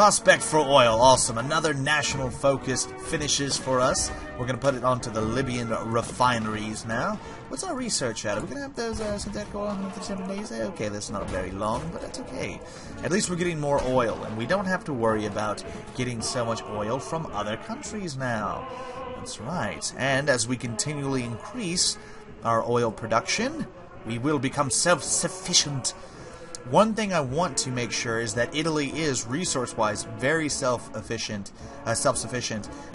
Prospect for oil, awesome. Another national focus finishes for us. We're going to put it onto the Libyan refineries now. What's our research at? Are we going to have those synthetic oil for 7 days? Okay, that's not very long, but that's okay. At least we're getting more oil, and we don't have to worry about getting so much oil from other countries now. That's right. And as we continually increase our oil production, we will become self-sufficient. One thing I want to make sure is that Italy is, resource-wise, very self-sufficient,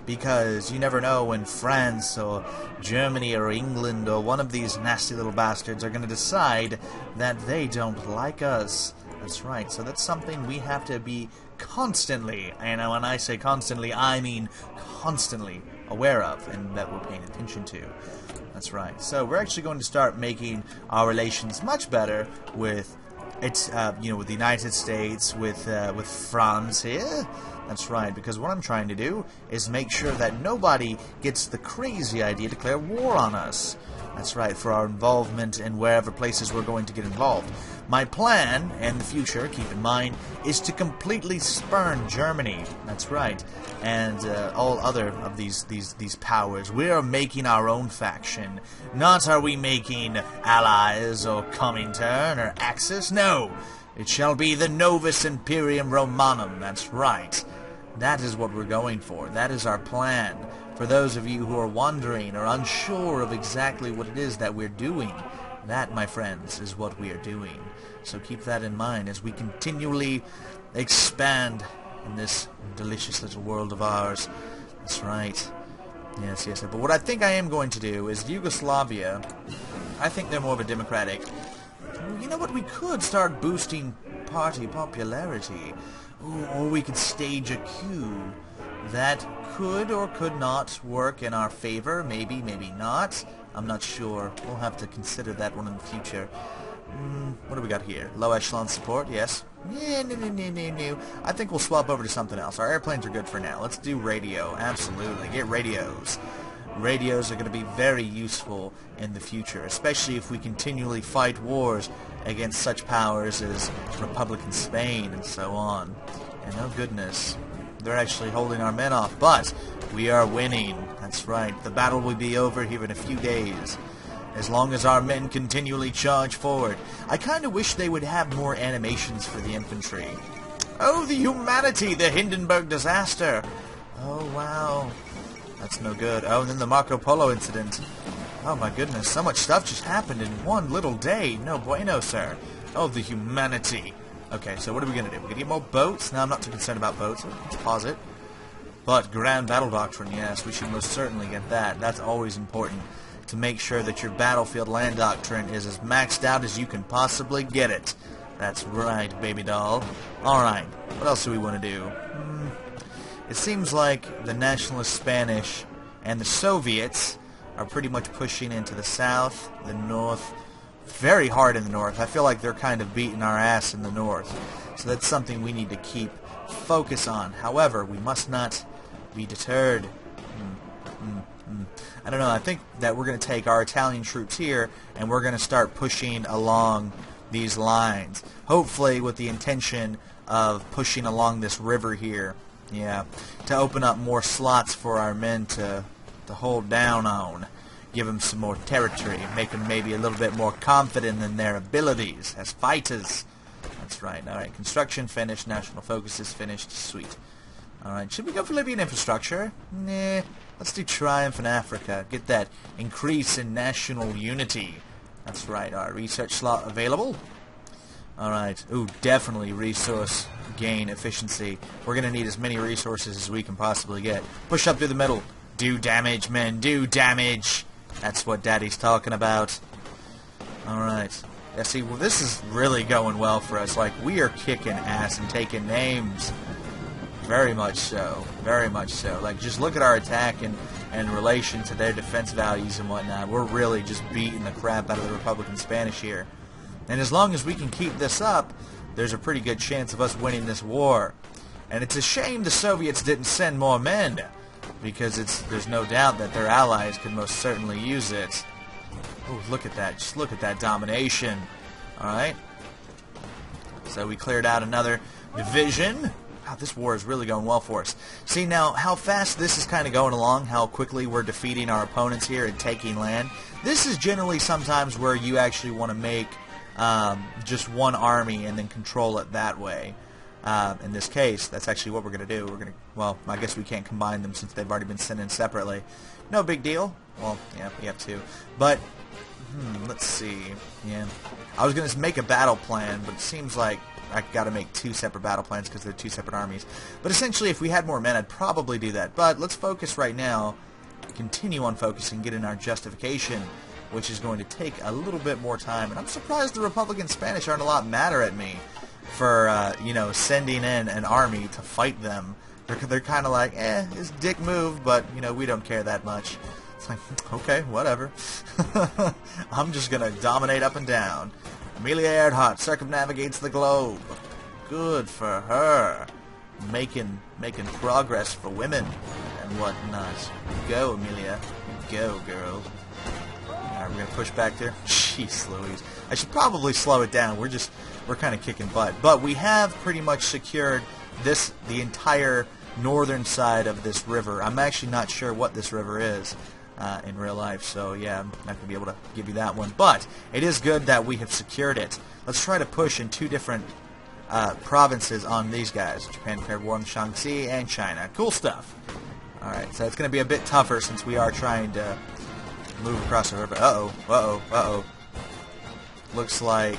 because you never know when France or Germany or England or one of these nasty little bastards are going to decide that they don't like us. That's right, so that's something we have to be constantly, and when I say constantly, I mean constantly aware of, and that we're paying attention to. That's right. So we're actually going to start making our relations much better with with the United States, with France here. That's right, because what I'm trying to do is make sure that nobody gets the crazy idea to declare war on us. That's right, for our involvement in wherever places we're going to get involved. My plan, in the future, keep in mind, is to completely spurn Germany. That's right, and all other of these powers. We are making our own faction. Not are we making allies or Comintern or Axis. No, it shall be the Novus Imperium Romanum. That's right. That is what we're going for. That is our plan. For those of you who are wondering or unsure of exactly what it is that we're doing, that, my friends, is what we are doing. So keep that in mind as we continually expand in this delicious little world of ours. That's right. Yes. But what I think I am going to do is Yugoslavia, I think they're more of a democratic. You know what? We could start boosting party popularity. Or we could stage a coup. That could or could not work in our favor. Maybe, maybe not. I'm not sure. We'll have to consider that one in the future. What do we got here? Low echelon support, yes. Yeah, no. I think we'll swap over to something else. Our airplanes are good for now. Let's do radio. Absolutely. Get radios. Radios are going to be very useful in the future, especially if we continually fight wars against such powers as Republican Spain and so on. And oh goodness, they're actually holding our men off, but we are winning. That's right. The battle will be over here in a few days, as long as our men continually charge forward. I kind of wish they would have more animations for the infantry. Oh, the humanity! The Hindenburg disaster! Oh, wow. That's no good. Oh, and then the Marco Polo incident. Oh, my goodness. So much stuff just happened in one little day. No bueno, sir. Oh, the humanity. Okay, so what are we going to do? We're going to get more boats? No, I'm not too concerned about boats. Let's pause it. But ground battle doctrine, yes, we should most certainly get that. That's always important, to make sure that your battlefield land doctrine is as maxed out as you can possibly get it. That's right, baby doll. Alright, what else do we want to do? It seems like the nationalist Spanish and the Soviets are pretty much pushing into the south, the north, very hard in the north. I feel like they're kind of beating our ass in the north. So that's something we need to keep focus on. However, we must not be deterred. I don't know, I think that we're going to take our Italian troops here and we're going to start pushing along these lines. Hopefully with the intention of pushing along this river here. Yeah, to open up more slots for our men to hold down on. Give them some more territory. Make them maybe a little bit more confident in their abilities as fighters. That's right. Alright, construction finished. National focus is finished. Sweet. Alright, should we go for Libyan infrastructure? Nah. Let's do Triumph in Africa. Get that increase in national unity. That's right. Alright, research slot available. Alright. Ooh, definitely resource gain efficiency. We're going to need as many resources as we can possibly get. Push up through the middle. Do damage, men. Do damage. That's what Daddy's talking about. Alright. Yeah, see, well, this is really going well for us. Like, we are kicking ass and taking names. Very much so. Very much so. Like, just look at our attack in relation to their defense values and whatnot. We're really just beating the crap out of the Republican Spanish here. And as long as we can keep this up, there's a pretty good chance of us winning this war. And it's a shame the Soviets didn't send more men, because there's no doubt that their allies could most certainly use it. Oh, look at that. Just look at that domination. Alright. So we cleared out another division. Wow, this war is really going well for us. See, now, how fast this is kind of going along, how quickly we're defeating our opponents here and taking land, this is generally sometimes where you actually want to make just one army and then control it that way. In this case, that's actually what we're going to do. We're going to, well, I guess we can't combine them since they've already been sent in separately. No big deal. Well, yeah, we have to. But, let's see. Yeah, I was going to make a battle plan, but it seems like I got to make two separate battle plans because they're two separate armies. But essentially, if we had more men, I'd probably do that. But let's focus right now, continue on focusing, get in our justification, which is going to take a little bit more time. And I'm surprised the Republican Spanish aren't a lot madder at me for, you know, sending in an army to fight them. They're kind of like, it's a dick move, but, you know, we don't care that much. It's like, okay, whatever. I'm just going to dominate up and down. Amelia Earhart circumnavigates the globe. Good for her. Making progress for women and whatnot. Go, Amelia. Go, girl. Alright, we're going to push back there. Jeez Louise. I should probably slow it down. We're kind of kicking butt. But we have pretty much secured the entire northern side of this river. I'm actually not sure what this river is in real life, so yeah, I'm not going to be able to give you that one. But it is good that we have secured it. Let's try to push in two different provinces on these guys. Japan declared war on Shaanxi and China. Cool stuff. Alright, so it's going to be a bit tougher since we are trying to move across the river. Uh-oh, uh-oh, uh-oh. Looks like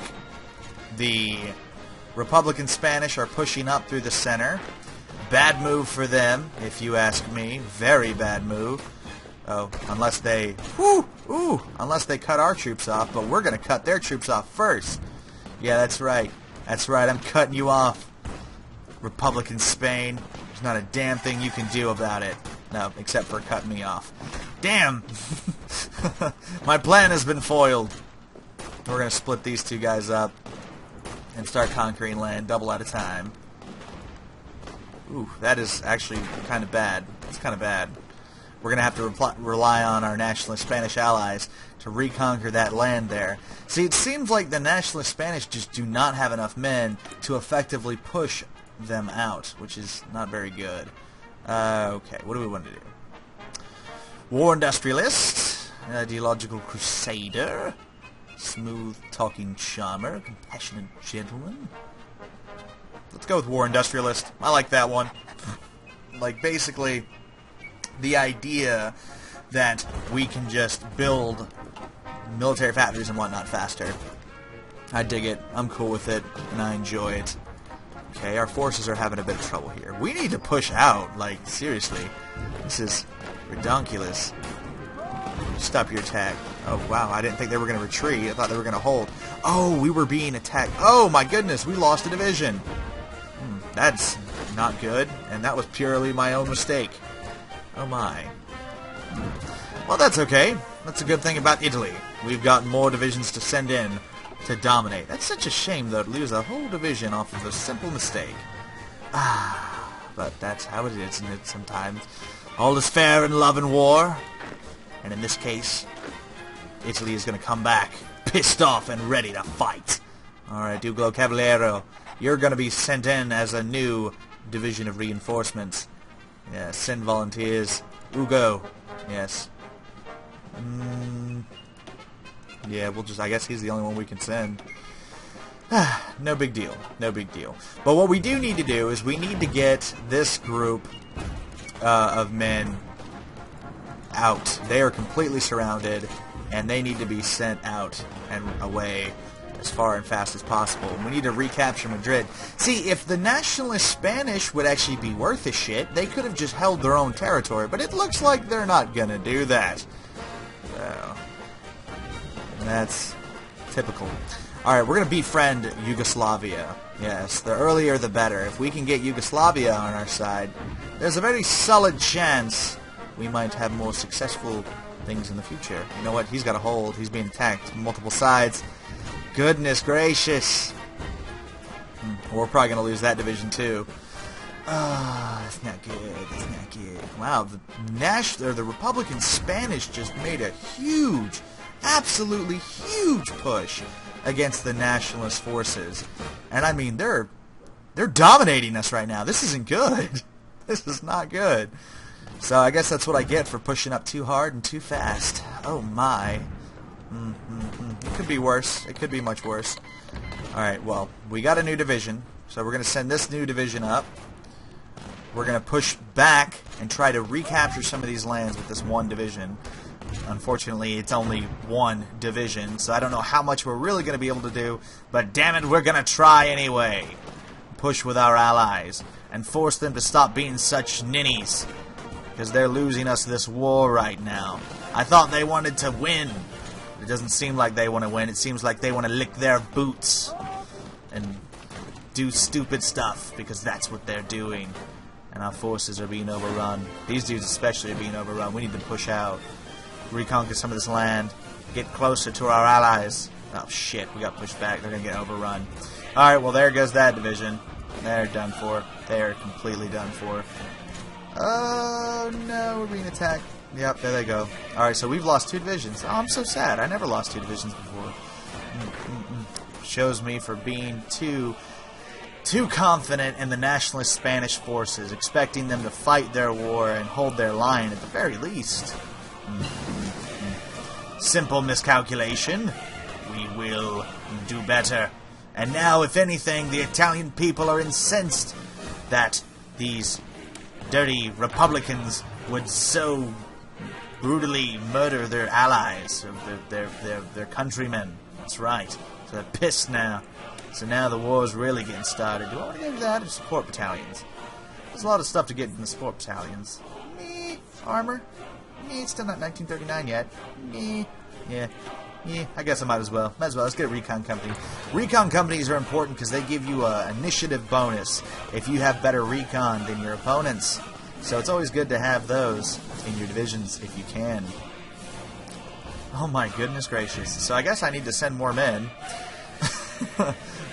the Republican Spanish are pushing up through the center. Bad move for them, if you ask me. Very bad move. Oh, unless they... unless they cut our troops off, but we're going to cut their troops off first. Yeah, that's right. That's right, I'm cutting you off. Republican Spain. There's not a damn thing you can do about it. No, except for cutting me off. Damn! My plan has been foiled. We're going to split these two guys up and start conquering land double at a time. Ooh, that is actually kind of bad. It's kind of bad. We're going to have to rely on our nationalist Spanish allies to reconquer that land there. See, it seems like the nationalist Spanish just do not have enough men to effectively push them out, which is not very good. Okay, what do we want to do? War industrialist, ideological crusader, smooth-talking charmer, compassionate gentleman. Let's go with war industrialist. I like that one. Like, basically, the idea that we can just build military factories and whatnot faster. I dig it. I'm cool with it, and I enjoy it. Okay, our forces are having a bit of trouble here. We need to push out. Like, seriously. This is redonkulous. Stop your attack. Oh, wow. I didn't think they were going to retreat. I thought they were going to hold. Oh, we were being attacked. Oh, my goodness. We lost a division. That's not good, and that was purely my own mistake. Oh my. Well, that's okay. That's a good thing about Italy. We've got more divisions to send in to dominate. That's such a shame, though, to lose a whole division off of a simple mistake. But that's how it is, isn't it, sometimes? All is fair in love and war. And in this case, Italy is going to come back, pissed off and ready to fight. Alright, Duglo Cavaliero, you're going to be sent in as a new division of reinforcements. Yeah, send volunteers. Ugo. Yes. Yeah, we'll just... I guess he's the only one we can send. No big deal. No big deal. But what we do need to do is we need to get this group of men out. They are completely surrounded, and they need to be sent out and away as far and fast as possible. We need to recapture Madrid. See, if the nationalist Spanish would actually be worth a shit, they could have just held their own territory, but it looks like they're not gonna do that. So, that's typical. Alright, we're gonna befriend Yugoslavia. Yes, the earlier the better. If we can get Yugoslavia on our side, there's a very solid chance we might have more successful things in the future. You know what? He's got a hold. He's being attacked from multiple sides. Goodness gracious. We're probably going to lose that division too. That's not good. That's not good. Wow, the Republican Spanish just made a huge, absolutely huge push against the nationalist forces. And I mean, they're They're dominating us right now. This isn't good. This is not good. So I guess that's what I get for pushing up too hard and too fast. Oh my. It could be worse. It could be much worse. Alright, well, we got a new division. So we're going to send this new division up. We're going to push back and try to recapture some of these lands with this one division. Unfortunately, it's only one division, so I don't know how much we're really going to be able to do, but damn it, we're going to try anyway. Push with our allies and force them to stop being such ninnies, because they're losing us this war right now. I thought they wanted to win. It doesn't seem like they want to win. It seems like they want to lick their boots and do stupid stuff, because that's what they're doing. And our forces are being overrun. These dudes especially are being overrun. We need to push out, reconquer some of this land, get closer to our allies. Oh shit, we got pushed back. They're going to get overrun. Alright, well there goes that division. They're done for. They're completely done for. Oh no, we're being attacked. Yep, there they go. Alright, so we've lost 2 divisions. Oh, I'm so sad. I never lost 2 divisions before. Shows me for being too confident in the nationalist Spanish forces, expecting them to fight their war and hold their line at the very least. Simple miscalculation. We will do better. And now, if anything, the Italian people are incensed that these dirty Republicans would so brutally murder their allies, or their countrymen. That's right. So they're pissed now. So now the war is really getting started. Do I want to get that or support battalions? There's a lot of stuff to get in the support battalions. Armor? It's still not 1939 yet. Yeah, I guess I might as well. Let's get a recon company. Recon companies are important because they give you an initiative bonus if you have better recon than your opponents. So it's always good to have those in your divisions if you can. Oh my goodness gracious. So I guess I need to send more men.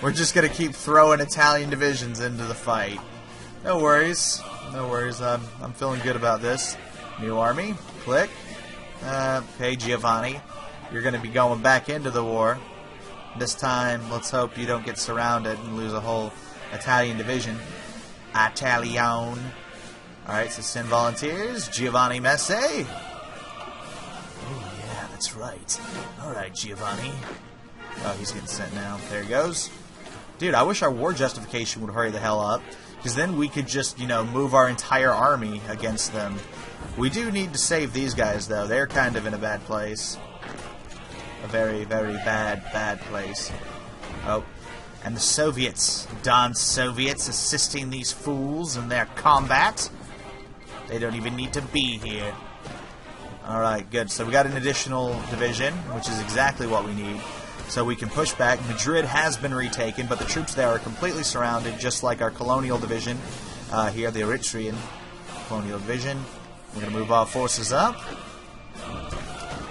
We're just going to keep throwing Italian divisions into the fight. No worries. No worries. I'm feeling good about this. New army. Click. Hey, Giovanni. You're going to be going back into the war. This time, let's hope you don't get surrounded and lose a whole Italian division. Italian. Alright, so send volunteers. Giovanni Messi. Oh, yeah, that's right. Alright, Giovanni. Oh, he's getting sent now. There he goes. Dude, I wish our war justification would hurry the hell up, because then we could just, move our entire army against them. We do need to save these guys, though. They're kind of in a bad place. A very, very bad place. Oh, and the Soviets. Don Soviets assisting these fools in their combat. They don't even need to be here. Alright, good. So we got an additional division, which is exactly what we need. So we can push back. Madrid has been retaken, but the troops there are completely surrounded, just like our colonial division. Here, the Eritrean colonial division. We're going to move our forces up.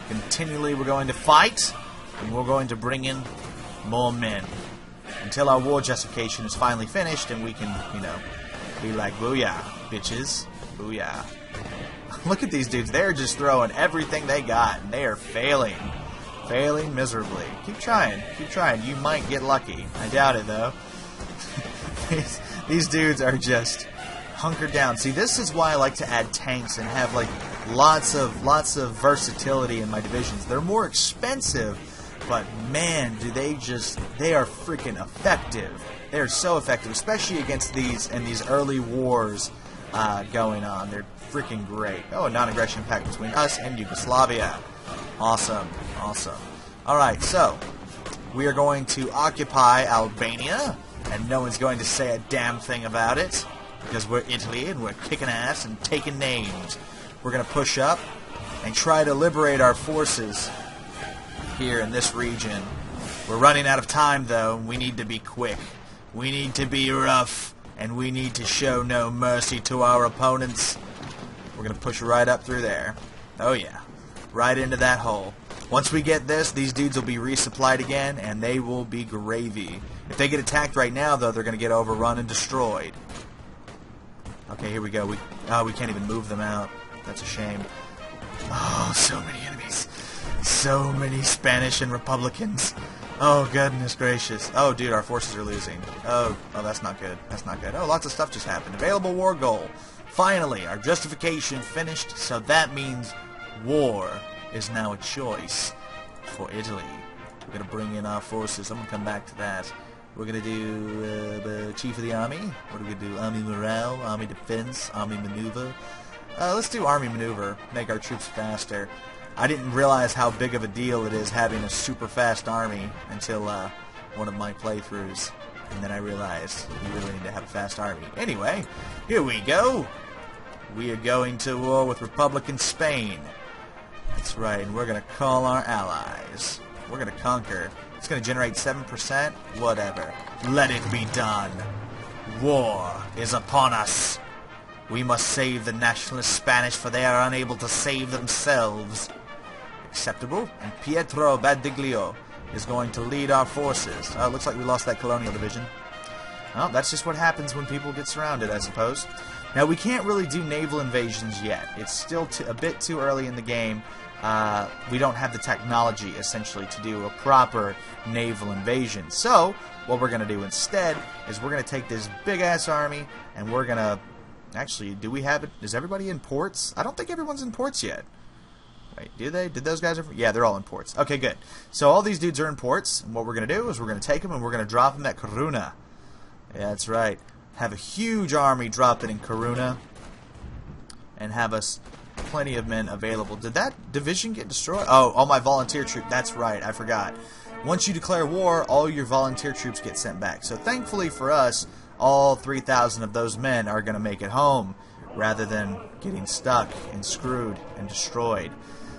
Continually, we're going to fight, and we're going to bring in more men. Until our war justification is finally finished, and we can, be like, booyah, bitches. Booyah. Look at these dudes. They're just throwing everything they got, and they are failing. Failing miserably. Keep trying. Keep trying. You might get lucky. I doubt it, though. These dudes are just hunkered down. See, this is why I like to add tanks and have, lots of versatility in my divisions. They're more expensive, but, man, they are freaking effective. They are so effective, especially against these early wars going on. They're freaking great. Oh, a non-aggression pact between us and Yugoslavia. Awesome. Awesome. Alright, so we are going to occupy Albania, and no one's going to say a damn thing about it, because we're Italy and we're kicking ass and taking names. We're going to push up and try to liberate our forces here in this region. We're running out of time, though, and we need to be quick. We need to be rough, and we need to show no mercy to our opponents. We're going to push right up through there. Oh, yeah. Right into that hole. Once we get this, these dudes will be resupplied again, and they will be gravy. If they get attacked right now, though, they're going to get overrun and destroyed. Okay, here we go. We can't even move them out. That's a shame. Oh, so many enemies. So many Spanish and Republicans. Oh, goodness gracious. Oh, dude, our forces are losing. Oh, that's not good. That's not good. Oh, lots of stuff just happened. Available war goal. Finally, our justification finished, so that means war is now a choice for Italy. We're going to bring in our forces. I'm going to come back to that. We're going to do Chief of the Army. What are we going to do? Army Morale, Army Defense, Army Maneuver. Let's do Army Maneuver. Make our troops faster. I didn't realize how big of a deal it is having a super fast army until one of my playthroughs. And then I realized you really need to have a fast army. Anyway, here we go. We are going to war with Republican Spain. That's right, and we're going to call our allies. We're going to conquer. It's going to generate 7%. Whatever. Let it be done. War is upon us. We must save the nationalist Spanish, for they are unable to save themselves. Acceptable. And Pietro Badiglio is going to lead our forces. Oh, looks like we lost that colonial division. Well, that's just what happens when people get surrounded, I suppose. Now, we can't really do naval invasions yet. It's still a bit too early in the game. We don't have the technology, essentially, to do a proper naval invasion. So, what we're going to do instead is we're going to take this big-ass army, and we're going to... Actually, do we have it? Is everybody in ports? I don't think everyone's in ports yet. Wait, do they? Did those guys... Yeah, they're all in ports. Okay, good. So all these dudes are in ports, and what we're going to do is we're going to take them and we're going to drop them at Corunna. Yeah, that's right. Have a huge army drop it in Corunna, and have us plenty of men available. Did that division get destroyed? Oh, all my volunteer troops. That's right, I forgot. Once you declare war, all your volunteer troops get sent back. So thankfully for us, all 3,000 of those men are going to make it home, rather than getting stuck and screwed and destroyed.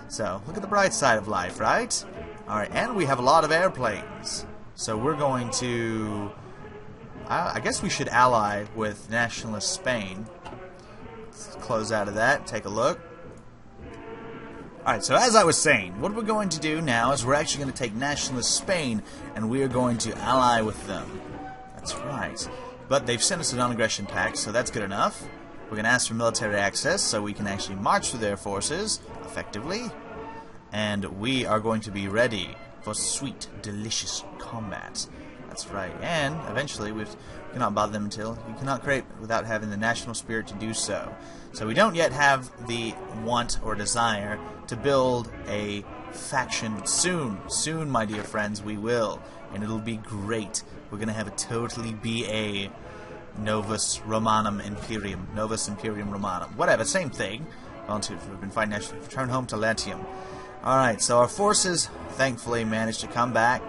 So, look at the bright side of life, right? Alright, and we have a lot of airplanes. So we're going to... I guess we should ally with nationalist Spain. Let's close out of that, take a look. Alright, so as I was saying, what we're going to do now is we're actually going to take nationalist Spain, and we are going to ally with them. That's right. But they've sent us a non-aggression pact, so that's good enough. We're going to ask for military access so we can actually march through their forces effectively. And we are going to be ready for sweet, delicious combat. That's right. And eventually, we cannot bother them until you cannot create without having the national spirit to do so. So we don't yet have the want or desire to build a faction, but soon, my dear friends, we will. And it'll be great. We're going to have a totally BA Novus Imperium Romanum. Whatever, same thing. We've been fighting nationally. Return home to Latium. Alright, so our forces thankfully managed to come back.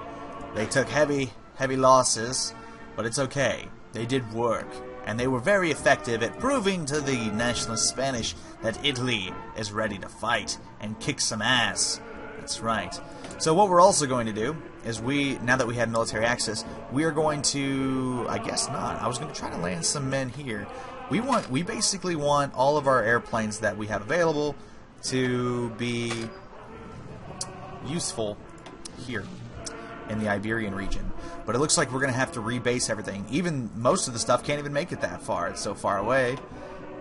They took heavy losses, but it's okay. They did work. And they were very effective at proving to the nationalist Spanish that Italy is ready to fight and kick some ass. That's right. So what we're also going to do is now that we had military access, we are going to, I guess not, I was going to try to land some men here. We basically want all of our airplanes that we have available to be useful here in the Iberian region. But it looks like we're going to have to rebase everything. Even most of the stuff can't even make it that far. It's so far away.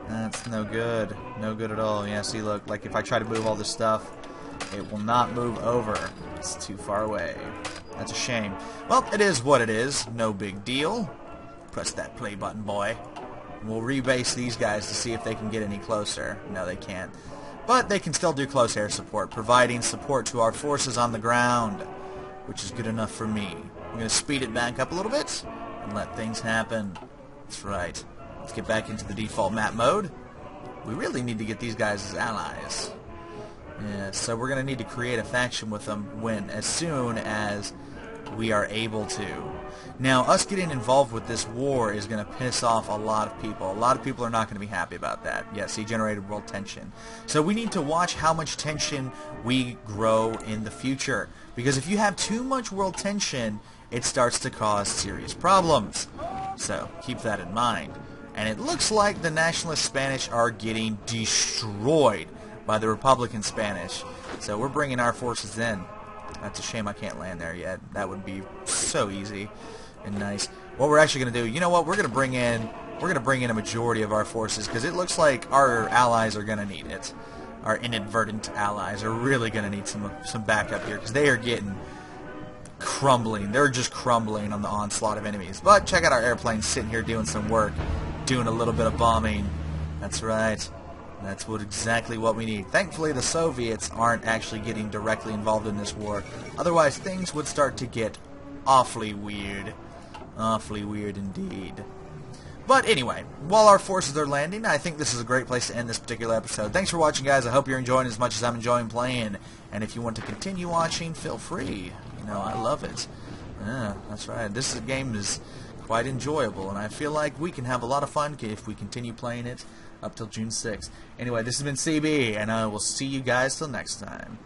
That's no good. No good at all. Yeah, see, look, like if I try to move all this stuff, it will not move over. It's too far away. That's a shame. Well, it is what it is. No big deal. Press that play button, boy. We'll rebase these guys to see if they can get any closer. No, they can't. But they can still do close air support, providing support to our forces on the ground, which is good enough for me. I'm going to speed it back up a little bit and let things happen. That's right. Let's get back into the default map mode. We really need to get these guys as allies. Yeah, so we're going to need to create a faction with them as soon as we are able to. Now, us getting involved with this war is going to piss off a lot of people. A lot of people are not going to be happy about that. Yes, he generated world tension. So we need to watch how much tension we grow in the future. Because if you have too much world tension, it starts to cause serious problems. So keep that in mind. And it looks like the nationalist Spanish are getting destroyed by the Republican Spanish. So we're bringing our forces in. That's a shame I can't land there yet. That would be so easy and nice. What we're actually going to do, you know what? We're going to bring in a majority of our forces because it looks like our allies are going to need it. Our inadvertent allies are really going to need some backup here because they are getting crumbling. They're just crumbling on the onslaught of enemies. But check out our airplanes sitting here doing some work, doing a little bit of bombing. That's right. That's exactly what we need. Thankfully, the Soviets aren't actually getting directly involved in this war. Otherwise, things would start to get awfully weird. Awfully weird indeed. But anyway, while our forces are landing, I think this is a great place to end this particular episode. Thanks for watching, guys. I hope you're enjoying as much as I'm enjoying playing. And if you want to continue watching, feel free. You know, I love it. Yeah, that's right. This game is quite enjoyable, and I feel like we can have a lot of fun if we continue playing it up till June 6th. Anyway, this has been CB, and I will see you guys till next time.